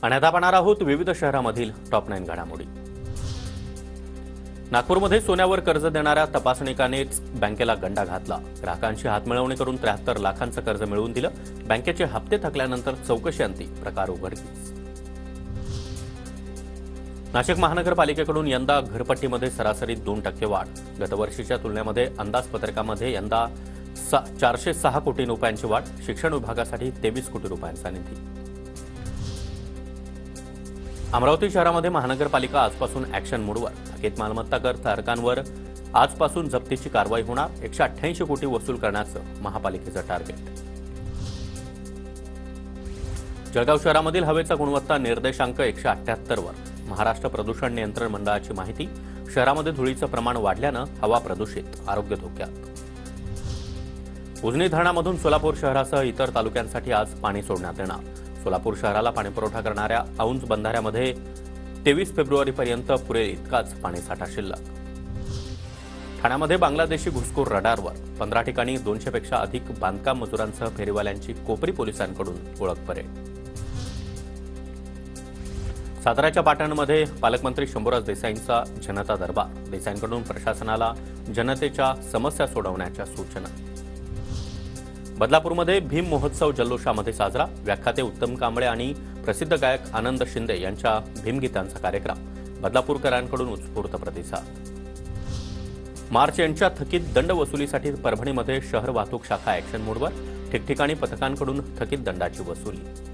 आणि आता पाहणार आहोत विविध शहरांमधील टॉप 9 घडामोडी। नागपूरमध्ये सोन्यावर कर्ज देणाऱ्या तपासणीकानेच बँकेला गंडा घातला। ग्राहकांची हातमिळवणी करून 73 लाखांचं कर्ज मिळवून दिलं। बँकेचे हप्ते थकल्यानंतर चौकशीअंती प्रकार उघडकीस। नाशिक महानगरपालिकेकडून यंदा घरपट्टीमध्ये सरासरी 2% वाढ। गतवर्षीच्या तुलनेमध्ये अंदाजपत्रकामध्ये यंदा 406 कोटी रुपयांची वाढ। शिक्षण विभागासाठी 23 कोटी रुपयांचा निधी। अमरावती शहरामध्ये महानगरपालिका आजपासून ॲक्शन मोडवर। थकीत मालमत्ता कर धारकांवर आजपासून जप्तीची कारवाई होणार। 188 कोटी वसूल करण्याचं महापालिकेचं टार्गेट। जळगाव शहरामधील हवेचा गुणवत्ता निर्देशांक 178 वर। महाराष्ट्र प्रदूषण नियंत्रण मंडळाची माहिती। शहरामध्ये धुळीचं प्रमाण वाढल्यानं हवा प्रदूषित, आरोग्य धोक्यात। उजनी धरणामधून सोलापूर शहरासह इतर तालुक्यांसाठी आज पाणी सोडण्यात येणार। सोलापूर शहराला पाणीपुरवठा करणाऱ्या औंध बंधाऱ्यामध्ये 23 फेब्रुवारीपर्यंत पुरेल इतकाच पाणीसाठा शिल्लक। ठाण्यामध्ये बांगलादेशी घुसखोर रडारवर। 15 ठिकाणी 200 पेक्षा अधिक बांधकाम मजुरांसह फेरीवाल्यांची कोपरी पोलिसांकडून ओळख परेड। साताऱ्याच्या पाटणमध्ये पालकमंत्री शंभूराज देसाईंचा जनता दरबार। देसाईंकडून प्रशासनाला जनतेच्या समस्या सोडवण्याच्या सूचना। बदलापूरमध्ये भीम महोत्सव जल्लोषामध्ये साजरा। व्याख्याते उत्तम कांबळे आणि प्रसिद्ध गायक आनंद शिंदे यांच्या भीमगीतांचा कार्यक्रम। बदलापूरकरांकडून उत्स्फूर्त प्रतिसाद। मार्च एंडच्या थकीत दंड वसुलीसाठी परभणीमध्ये शहर वाहतूक शाखा ॲक्शन मोडवर। ठिकठिकाणी पथकांकडून थकीत दंडाची वसुली।